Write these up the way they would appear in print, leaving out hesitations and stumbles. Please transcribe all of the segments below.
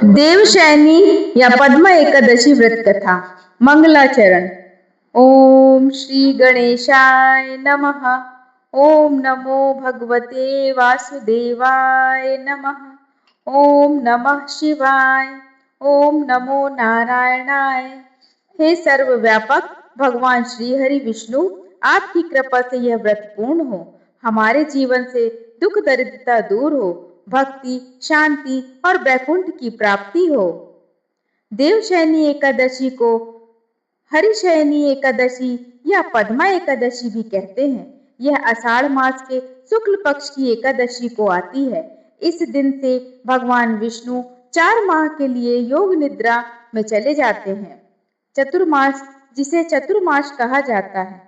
देवशैनी या पद्म एकादशी व्रत कथा। मंगलाचरण। ओम श्री गणेशाय नमः। ओम नमो भगवते वासुदेवाय नमः। ओम नमः शिवाय। ओम नमो नारायणाय। हे सर्वव्यापक भगवान श्री हरि विष्णु, आपकी कृपा से यह व्रत पूर्ण हो, हमारे जीवन से दुख दरिद्रता दूर हो, भक्ति, शांति और वैकुंठ की प्राप्ति हो। देवशयनी एकादशी को हरिशयनी एकादशी या पद्मा एकादशी भी कहते हैं। यह आषाढ़ मास के शुक्ल पक्ष की एकादशी को आती है। इस दिन से भगवान विष्णु 4 माह के लिए योग निद्रा में चले जाते हैं। चतुर्मास, जिसे चतुर्मास कहा जाता है,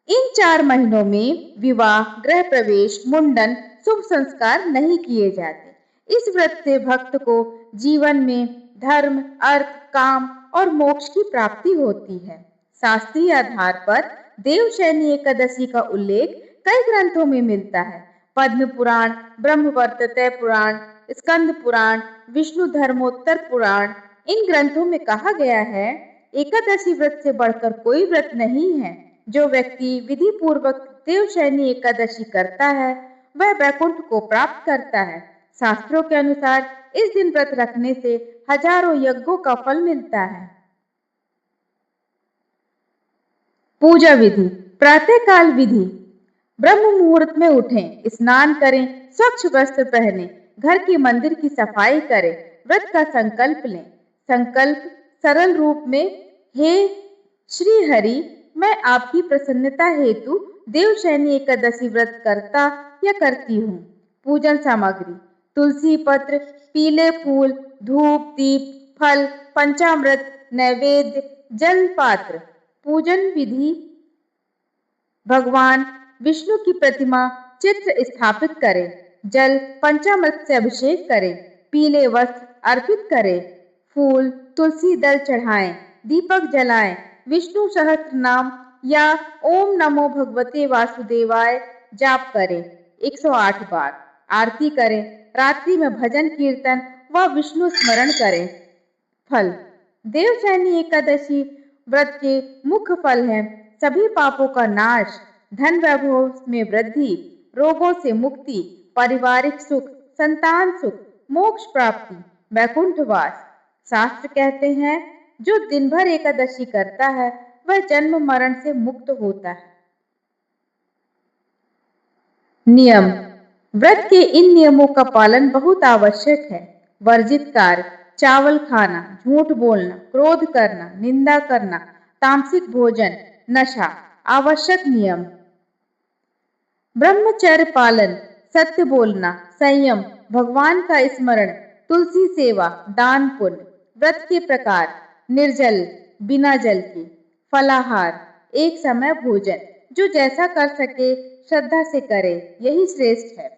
इन 4 महीनों में विवाह, गृह प्रवेश, मुंडन, शुभ संस्कार नहीं किए जाते। इस व्रत से भक्त को जीवन में धर्म, अर्थ, काम और मोक्ष की प्राप्ति होती है। शास्त्रीय आधार पर देवशयनी एकादशी का उल्लेख कई ग्रंथों में मिलता है। पद्म पुराण, ब्रह्मवर्त पुराण, स्कंद पुराण, विष्णु धर्मोत्तर पुराण, इन ग्रंथों में कहा गया है, एकादशी व्रत से बढ़कर कोई व्रत नहीं है। जो व्यक्ति विधि पूर्वक देवशयनी एकादशी करता है, वह वैकुंठ को प्राप्त करता है। शास्त्रों के अनुसार इस दिन व्रत रखने से हजारों यज्ञों का फल मिलता है। पूजा विधि। प्रातः काल विधि। ब्रह्म मुहूर्त में उठें, स्नान करें, स्वच्छ वस्त्र पहनें, घर की मंदिर की सफाई करें, व्रत का संकल्प लें। संकल्प सरल रूप में, हे श्री हरि, मैं आपकी प्रसन्नता हेतु देवशयनी एकादशी व्रत करता या करती हूँ। पूजन सामग्री। तुलसी पत्र, पीले फूल, धूप, दीप, फल, पंचामृत, नैवेद्य, जल पात्र। पूजन विधि। भगवान विष्णु की प्रतिमा चित्र स्थापित करें, जल पंचामृत से अभिषेक करें, पीले वस्त्र अर्पित करें, फूल, तुलसी दल चढ़ाएं, दीपक जलाएं, विष्णु सहस्त्र नाम या ओम नमो भगवते वासुदेवाय जाप करें 108 बार, आरती करें, रात्रि में भजन कीर्तन व विष्णु स्मरण करें। फल। देवशयनी एकादशी व्रत के मुख्य फल हैं सभी पापों का नाश, धन वैभव में वृद्धि, रोगों से मुक्ति, पारिवारिक सुख, संतान सुख, मोक्ष प्राप्ति, वैकुंठवास। शास्त्र कहते हैं, जो दिन भर एकादशी करता है, वह जन्म मरण से मुक्त होता है। नियम। व्रत के इन नियमों का पालन बहुत आवश्यक है। वर्जित कार्य: चावल खाना, झूठ बोलना, क्रोध करना, निंदा करना, तामसिक भोजन, नशा। आवश्यक नियम: ब्रह्मचर्य पालन, सत्य बोलना, संयम, भगवान का स्मरण, तुलसी सेवा, दान पुण्य। व्रत के प्रकार: निर्जल, बिना जल के, फलाहार, एक समय भोजन, जो जैसा कर सके श्रद्धा से करे, यही श्रेष्ठ है।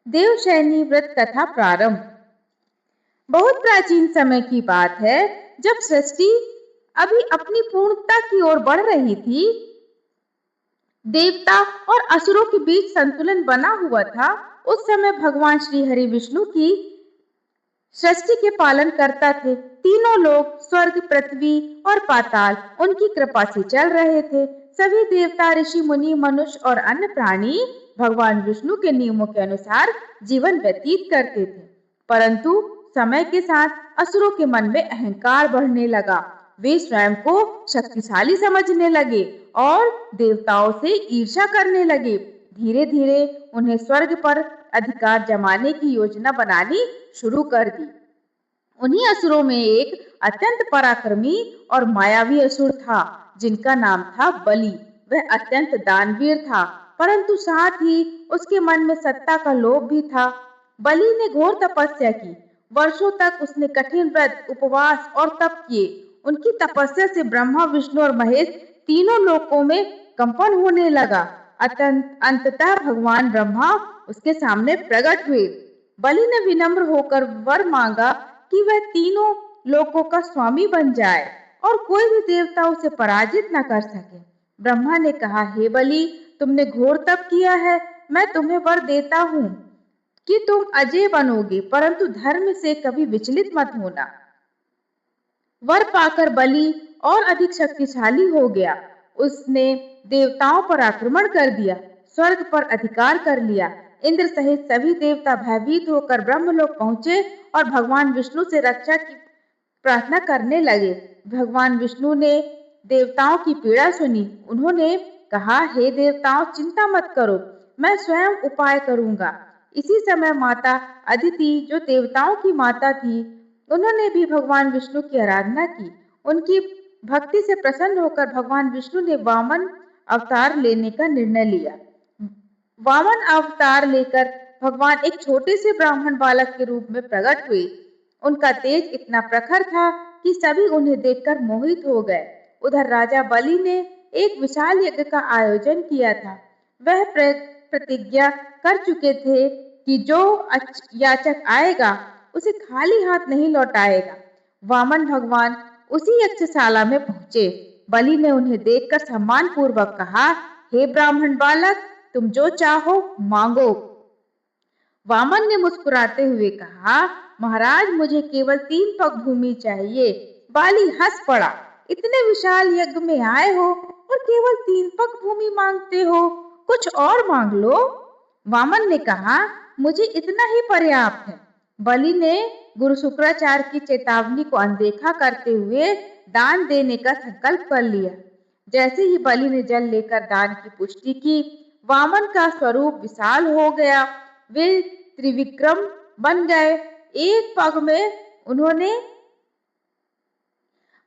देवशयनी व्रत कथा प्रारंभ। बहुत प्राचीन समय की बात है, जब सृष्टि अभी अपनी पूर्णता की ओर बढ़ रही थी। देवता और असुरों के बीच संतुलन बना हुआ था। उस समय भगवान श्री हरि विष्णु की सृष्टि के पालन करता थे। तीनों लोग, स्वर्ग, पृथ्वी और पाताल, उनकी कृपा से चल रहे थे। सभी देवता, ऋषि मुनि, मनुष्य और अन्य प्राणी भगवान विष्णु के नियमों के अनुसार जीवन व्यतीत करते थे। परंतु समय के साथ असुरों के मन में अहंकार बढ़ने लगा। वे स्वयं को शक्तिशाली समझने लगे और देवताओं से ईर्ष्या करने लगे। धीरे धीरे उन्हें स्वर्ग पर अधिकार जमाने की योजना बनानी शुरू कर दी। उन्हीं असुरों में एक अत्यंत पराक्रमी और मायावी असुर था, जिनका नाम था बलि। वह अत्यंत दानवीर था, परंतु साथ ही उसके मन में सत्ता का लोभ भी था। बलि ने घोर तपस्या की। वर्षों तक उसने कठिन व्रत, उपवास और तप किए। उनकी तपस्या से ब्रह्मा, विष्णु और महेश तीनों लोकों में कंपन होने लगा। अंततः भगवान ब्रह्मा उसके सामने प्रकट हुए। बलि ने विनम्र होकर वर मांगा कि वह तीनों लोकों का स्वामी बन जाए और कोई भी देवता उसे पराजित न कर सके। ब्रह्मा ने कहा, हे बलि, तुमने घोर तप किया है, मैं तुम्हें वर देता हूँ कि तुम अजय बनोगे, परंतु धर्म से कभी विचलित मत होना। वर पाकर बलि और अधिक शक्तिशाली हो गया। उसने देवताओं पर आक्रमण कर दिया, स्वर्ग पर अधिकार कर लिया। इंद्र सहित सभी देवता भयभीत होकर ब्रह्मलोक पहुंचे और भगवान विष्णु से रक्षा की प्रार्थना करने लगे। भगवान विष्णु ने देवताओं की पीड़ा सुनी। उन्होंने कहा, हे देवताओं, चिंता मत करो, मैं स्वयं उपाय करूंगा। इसी समय माता अदिति, जो देवताओं की माता थी, उन्होंने भी भगवान विष्णु की आराधना की। उनकी भक्ति से प्रसन्न होकर भगवान विष्णु ने वामन अवतार लेने का निर्णय लिया। वामन अवतार लेकर भगवान एक छोटे से ब्राह्मण बालक के रूप में प्रकट हुए। उनका तेज इतना प्रखर था कि सभी उन्हें देखकर मोहित हो गए। उधर राजा बलि ने एक विशाल यज्ञ का आयोजन किया था। वह प्रतिज्ञा कर चुके थे कि जो याचक आएगा उसे खाली हाथ नहीं लौटाएगा। वामन भगवान उसी यज्ञशाला में पहुंचे। बलि ने उन्हें देखकर सम्मान पूर्वक कहा, हे ब्राह्मण बालक, तुम जो चाहो मांगो। वामन ने मुस्कुराते हुए कहा, महाराज, मुझे केवल 3 पग भूमि चाहिए। बाली हंस पड़ा, इतने विशाल यज्ञ में आए हो और केवल 3 पग भूमि मांगते हो, कुछ और मांग लो। वामन ने कहा, मुझे इतना ही पर्याप्त है। बलि ने गुरु शुक्राचार्य की चेतावनी को अनदेखा करते हुए दान देने का संकल्प कर लिया। जैसे ही बलि ने जल लेकर दान की पुष्टि की, वामन का स्वरूप विशाल हो गया। वे त्रिविक्रम बन गए। एक पग में उन्होंने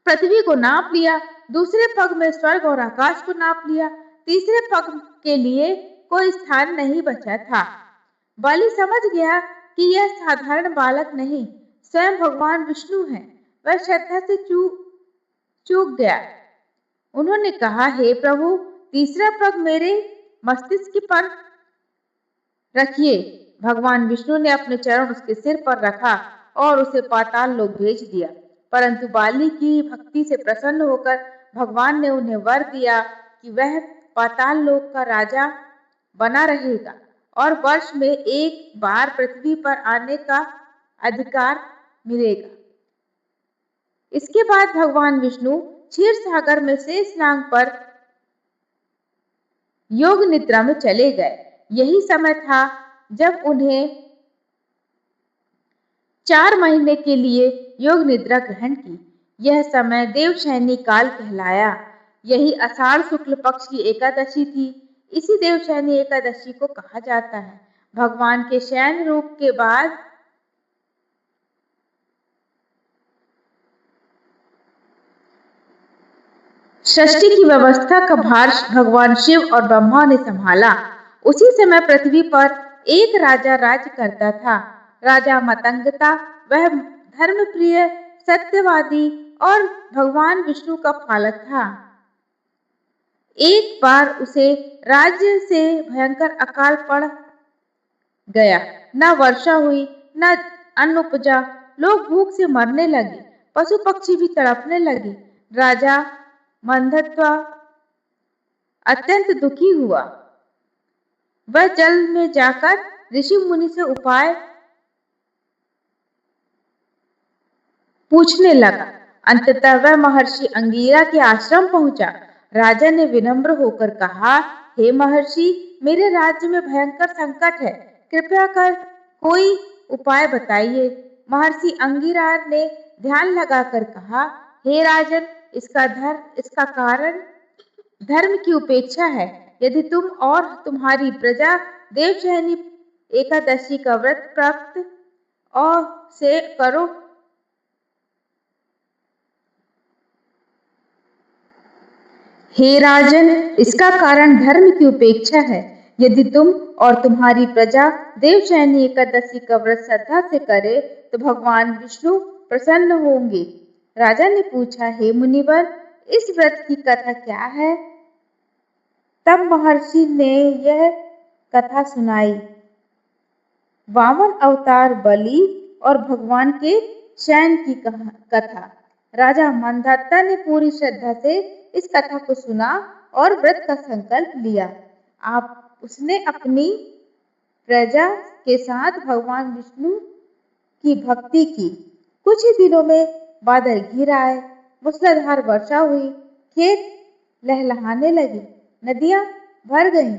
पृथ्वी को नाप लिया, दूसरे पग में स्वर्ग और आकाश को नाप लिया, तीसरे पग के लिए कोई स्थान नहीं बचा था। बलि समझ गया कि यह साधारण बालक नहीं, स्वयं भगवान विष्णु है। वह श्रद्धा से चूक गया। उन्होंने कहा, हे प्रभु, तीसरा पग मेरे मस्तिष्क पर रखिए। भगवान विष्णु ने अपने चरण उसके सिर पर रखा और उसे पाताल लोक भेज दिया। परंतु बाली की भक्ति से प्रसन्न होकर भगवान ने उन्हें वर दिया कि वह पाताल लोक का राजा बना रहेगा और वर्ष में एक बार पृथ्वी पर आने का अधिकार मिलेगा। इसके बाद भगवान विष्णु क्षीर सागर में शेष नाग पर योग निद्रा में चले गए। यही समय था जब उन्हें 4 महीने के लिए योग निद्रा ग्रहण की। यह समय देवशयनी काल कहलाया। यही आषाढ़ शुक्ल पक्ष की एकादशी थी। इसी देवशयनी एकादशी को कहा जाता है। भगवान के शयन रूप के बाद सृष्टि की व्यवस्था का भार भगवान शिव और ब्रह्मा ने संभाला। उसी समय पृथ्वी पर एक राजा राज्य करता था। राजा मतंगता, वह धर्मप्रिय, सत्यवादी और भगवान विष्णु का पालक था। एक बार उसे राज्य से भयंकर अकाल पड़ गया। न वर्षा हुई, न अन्न उपजा। लोग भूख से मरने लगे, पशु पक्षी भी तड़पने लगे। राजा मंदत्वा अत्यंत दुखी हुआ। वह जल में जाकर ऋषि मुनि से उपाय पूछने लगा। अंततः वह महर्षि अंगिरा के आश्रम पहुंचा। राजा ने विनम्र होकर कहा, हे महर्षि, मेरे राज्य में भयंकर संकट है, कृपया कर कोई उपाय बताइए। महर्षि अंगिरा ने ध्यान लगाकर कहा, हे राजन, इसका कारण धर्म की उपेक्षा है। यदि तुम और तुम्हारी प्रजा देवशयनी एकादशी का व्रत प्राप्त और से करो हे राजन, इसका कारण धर्म की उपेक्षा है। यदि तुम और तुम्हारी प्रजा देवशयनी एकादशी का व्रत श्रद्धा से करे तो भगवान विष्णु प्रसन्न होंगे। राजा ने पूछा, हे मुनिवर, इस व्रत की कथा क्या है? तब महर्षि ने यह कथा सुनाई। वामन अवतार बलि और भगवान के शयन की कथा। राजा मंदाता ने पूरी श्रद्धा से इस कथा को सुना और व्रत का संकल्प लिया। उसने अपनी प्रजा के साथ भगवान विष्णु की भक्ति की। कुछ ही दिनों में बादल घिर आए, मूसलाधार वर्षा हुई, खेत लहलहाने लगे, नदियां भर गईं,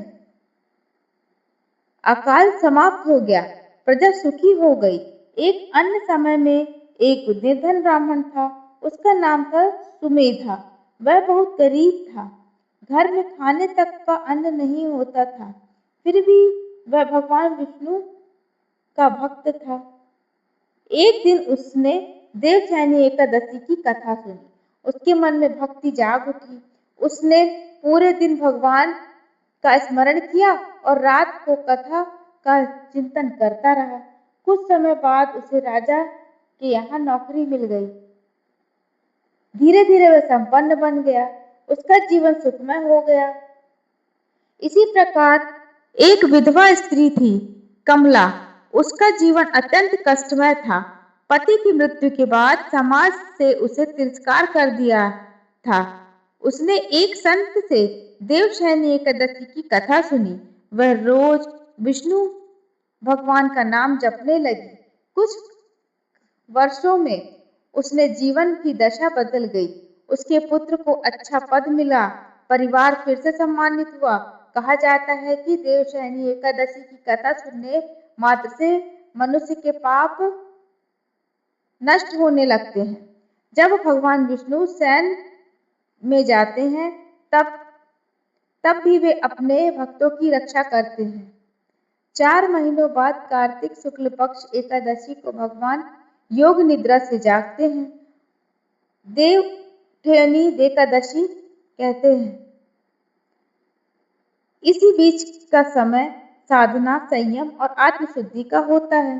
अकाल समाप्त हो गया, प्रजा सुखी हो गई। एक अन्य समय में एक निर्धन ब्राह्मण था, उसका नाम था सुमेधा। वह बहुत गरीब था, घर में खाने तक का अन्न नहीं होता था, फिर भी वह भगवान विष्णु का भक्त था। एक दिन उसने देवशयनी एकादशी की कथा सुनी, उसके मन में भक्ति जाग उठी। उसने पूरे दिन भगवान का स्मरण किया और रात को कथा का चिंतन करता रहा। कुछ समय बाद उसे राजा के यहाँ नौकरी मिल गई। धीरे धीरे वह संपन्न बन गया, उसका जीवन सुखमय हो गया। इसी प्रकार एक विधवा स्त्री थी, कमला। उसका जीवन अत्यंत कष्टमय था। पति की मृत्यु के बाद समाज से उसे तिरस्कार कर दिया था। उसने एक संत से देवशयनी एकादशी की कथा सुनी। वह रोज विष्णु भगवान का नाम जपने लगी। कुछ वर्षों में उसने जीवन की दशा बदल गई। उसके पुत्र को अच्छा पद मिला, परिवार फिर से सम्मानित हुआ। कहा जाता है कि देवशयनी एकादशी की कथा सुनने मात्र से मनुष्य के पाप नष्ट होने लगते हैं। जब भगवान विष्णु शयन में जाते हैं तब भी वे अपने भक्तों की रक्षा करते हैं। 4 महीनों बाद कार्तिक शुक्ल पक्ष एकादशी को भगवान योग निद्रा से जागते हैं, देवशयनी एकादशी कहते हैं। इसी बीच का समय साधना, संयम और आत्मशुद्धि का होता है।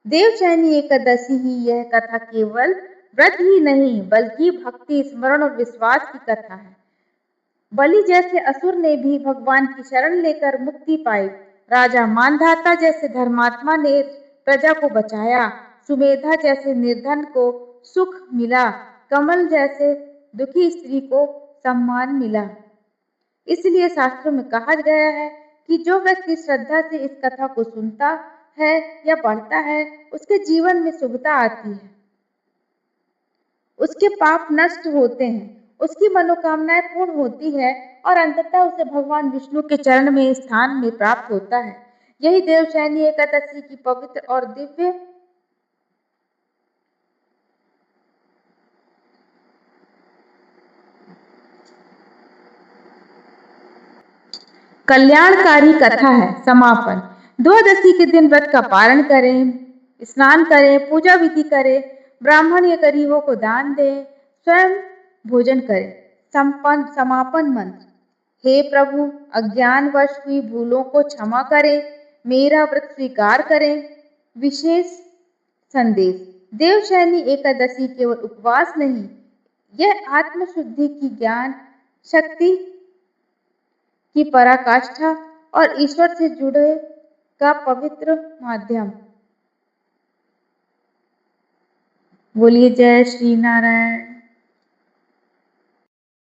देवशयनी एकादशी ही यह कथा केवल व्रत ही नहीं बल्कि भक्ति, स्मरण और विश्वास की कथा है। बलि जैसे असुर ने भी भगवान की शरण लेकर मुक्ति पाई। राजा मानधाता जैसे धर्मात्मा ने प्रजा को बचाया। सुमेधा जैसे निर्धन को सुख मिला। कमल जैसे दुखी स्त्री को सम्मान मिला। इसलिए शास्त्रों में कहा गया है कि जो व्यक्ति श्रद्धा से इस कथा को सुनता है या पढ़ता है, उसके जीवन में शुभता आती है, उसके पाप नष्ट होते हैं, उसकी मनोकामनाएं पूर्ण होती है और अंततः उसे भगवान विष्णु के चरण में स्थान में प्राप्त होता है। यही देवशयनी एकादशी की पवित्र और दिव्य कल्याणकारी कथा है। समापन। द्वादशी के दिन व्रत का पारण करें, स्नान करें, पूजा विधि करें, ब्राह्मण या गरीबों को दान दें, स्वयं भोजन करें। समापन मंत्र। हे प्रभु, अज्ञानवश हुई भूलों को क्षमा करें, मेरा व्रत स्वीकार करें। विशेष संदेश। देवशयनी एकादशी केवल उपवास नहीं, यह आत्मशुद्धि की ज्ञान शक्ति की पराकाष्ठा और ईश्वर से जुड़े का पवित्र माध्यम। बोलिए जय श्री नारायण।